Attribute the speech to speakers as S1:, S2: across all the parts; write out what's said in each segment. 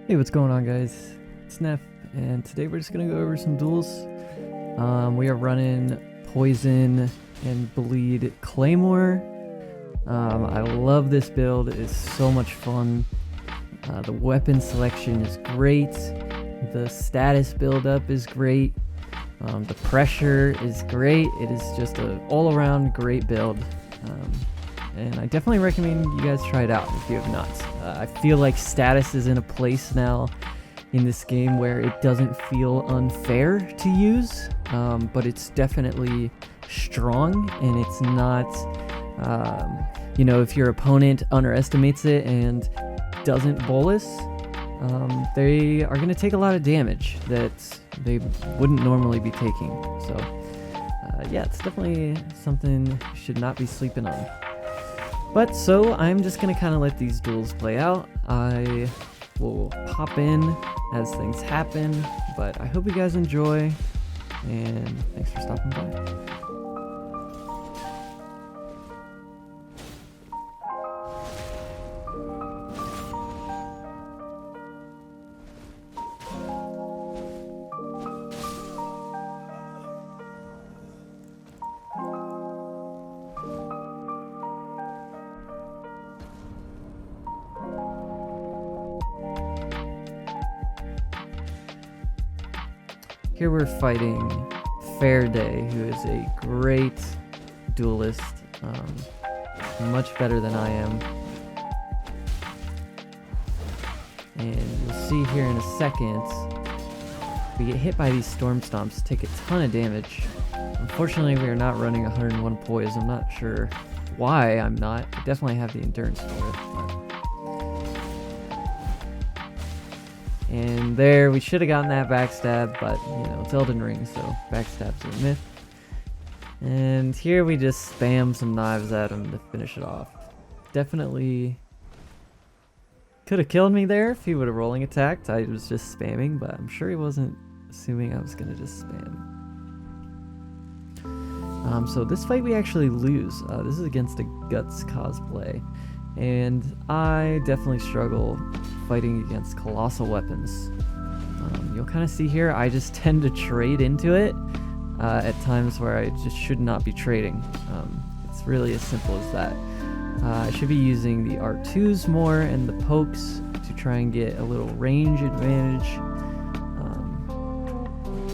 S1: Hey, what's going on, guys? It's Neff, and today we're just gonna go over some duels. We are running Poison and Bleed Claymore. I love this build. It's so much fun. The weapon selection is great. The status build-up is great. The pressure is great. It is just an all-around great build. And I definitely recommend you guys try it out if you have not. I feel like status is in a place now in this game where it doesn't feel unfair to use, but it's definitely strong, and it's not, if your opponent underestimates it and doesn't bolus, they are going to take a lot of damage that they wouldn't normally be taking. So, yeah, it's definitely something you should not be sleeping on. But so I'm just going to kind of let these duels play out. I will pop in as things happen, but I hope you guys enjoy, and thanks for stopping by. Here we're fighting Fairday, who is a great duelist, much better than I am. And you'll see here in a second, we get hit by these Storm Stomps, take a ton of damage. Unfortunately, we are not running 101 Poise. I'm not sure why I'm not. I definitely have the endurance for it. And there, we should have gotten that backstab, but, it's Elden Ring, so backstabs are a myth. And here we just spam some knives at him to finish it off. Definitely could have killed me there if he would have rolling attacked. I was just spamming, but I'm sure he wasn't assuming I was going to just spam. So this fight we actually lose. This is against a Guts cosplay. And I definitely struggle fighting against colossal weapons. You'll kind of see here, I just tend to trade into it at times where I just should not be trading. It's really as simple as that. I should be using the R2s more and the pokes to try and get a little range advantage.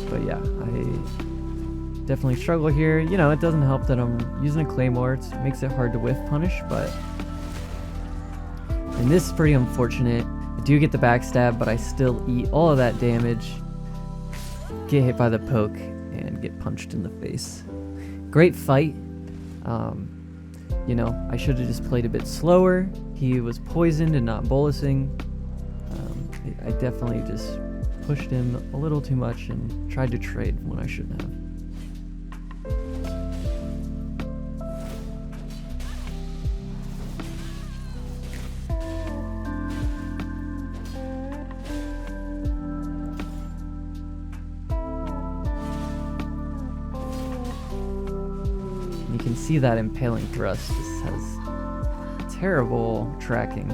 S1: But yeah, I definitely struggle here. It doesn't help that I'm using a Claymore. It makes it hard to whiff punish, but... And this is pretty unfortunate. I do get the backstab, but I still eat all of that damage, get hit by the poke, and get punched in the face. Great fight. I should have just played a bit slower. He was poisoned and not bolusing. I definitely just pushed him a little too much and tried to trade when I shouldn't have. You can see that impaling thrust just has terrible tracking.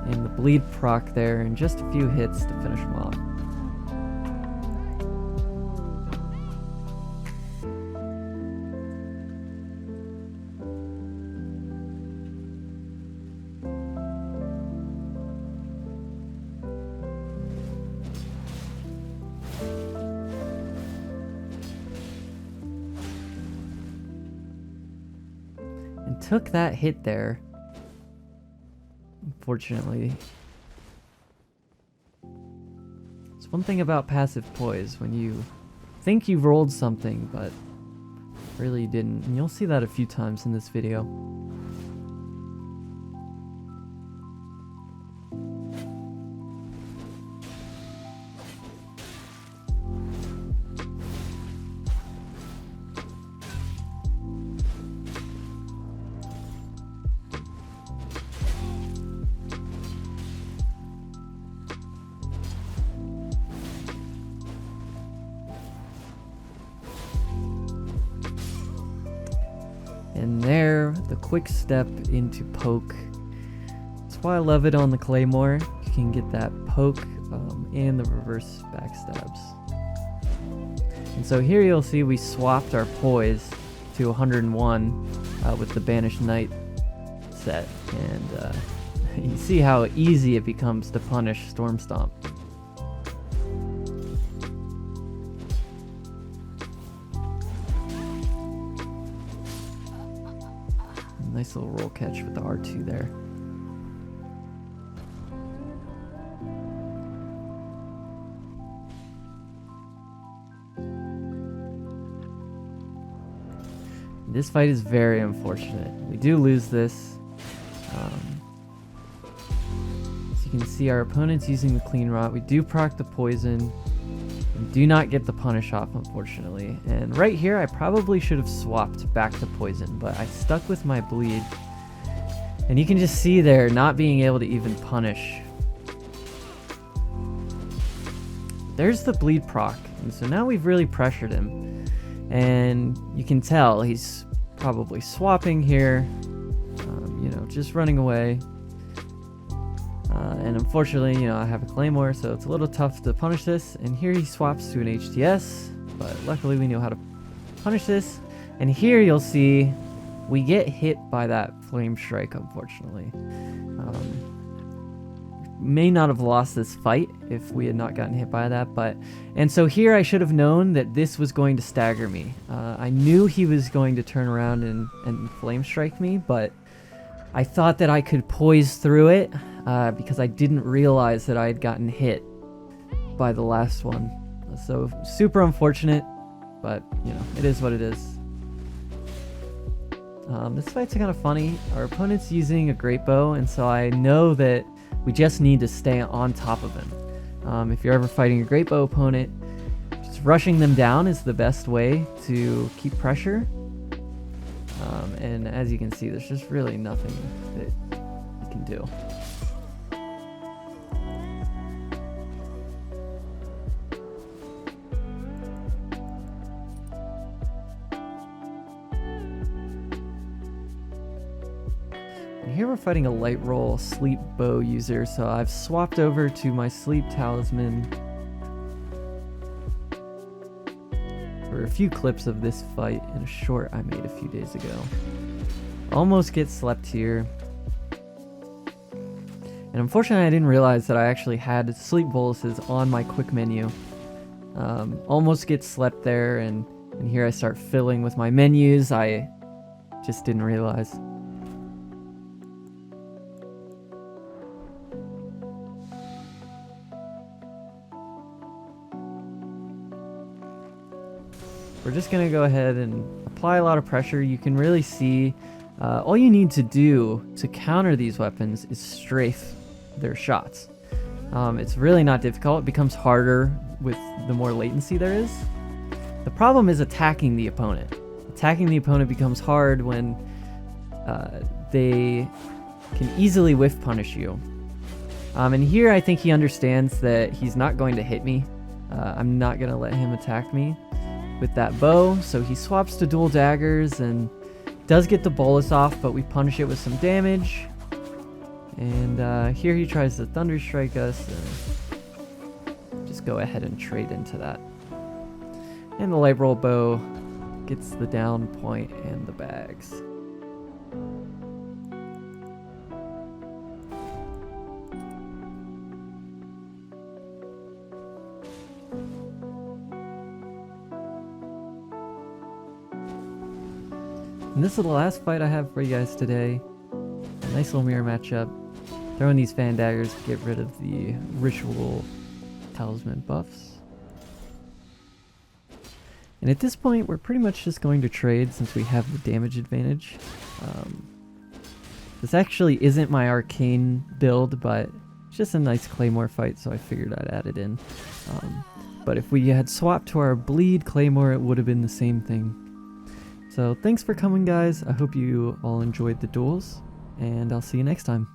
S1: And the bleed proc there, and just a few hits to finish him off. And took that hit there. Unfortunately. It's one thing about passive poise, when you think you've rolled something, but really you didn't. And you'll see that a few times in this video. And there, the quick step into poke. That's why I love it on the Claymore. You can get that poke and the reverse backstabs. And so here you'll see we swapped our Poise to 101 with the Banished Knight set, and you see how easy it becomes to punish Storm Stomp. Nice little roll catch with the R2 there. This fight is very unfortunate. We do lose this. As you can see, our opponent's using the Clean Rot. We do proc the poison. We do not get the punish off, unfortunately. And right here, I probably should have swapped back to poison, but I stuck with my bleed. And you can just see there, not being able to even punish. There's the bleed proc. And so now we've really pressured him. And you can tell he's probably swapping here, you know, just running away. And unfortunately, you know, I have a Claymore, so it's a little tough to punish this. And here he swaps to an HTS, but luckily we know how to punish this. And here you'll see we get hit by that Flame Strike, unfortunately. May not have lost this fight if we had not gotten hit by that, and so here I should have known that this was going to stagger me. I knew he was going to turn around and Flame Strike me, but I thought that I could poise through it because I didn't realize that I had gotten hit by the last one. So super unfortunate, but you know, it is what it is. This fight's kind of funny. Our opponent's using a great bow, and so I know that we just need to stay on top of him. If you're ever fighting a great bow opponent, just rushing them down is the best way to keep pressure. And as you can see, there's just really nothing that you can do. Here we're fighting a light roll sleep bow user, so I've swapped over to my sleep talisman. For a few clips of this fight in a short I made a few days ago. Almost get slept here. And unfortunately I didn't realize that I actually had sleep boluses on my quick menu. Almost get slept there, and here I start filling with my menus. I just didn't realize. We're just going to go ahead and apply a lot of pressure. You can really see all you need to do to counter these weapons is strafe their shots. It's really not difficult. It becomes harder with the more latency there is. The problem is attacking the opponent. Attacking the opponent becomes hard when they can easily whiff punish you. And here I think he understands that he's not going to hit me. I'm not going to let him attack me with that bow, so he swaps to dual daggers and does get the bolus off, but we punish it with some damage. And here he tries to thunder strike us, and just go ahead and trade into that. And the light roll bow gets the down point and the bags. And this is the last fight I have for you guys today. A nice little mirror matchup. Throwing these fan daggers to get rid of the ritual talisman buffs. And at this point, we're pretty much just going to trade since we have the damage advantage. This actually isn't my Arcane build, but it's just a nice Claymore fight, so I figured I'd add it in. But if we had swapped to our bleed Claymore, it would have been the same thing. So thanks for coming, guys. I hope you all enjoyed the duels, and I'll see you next time.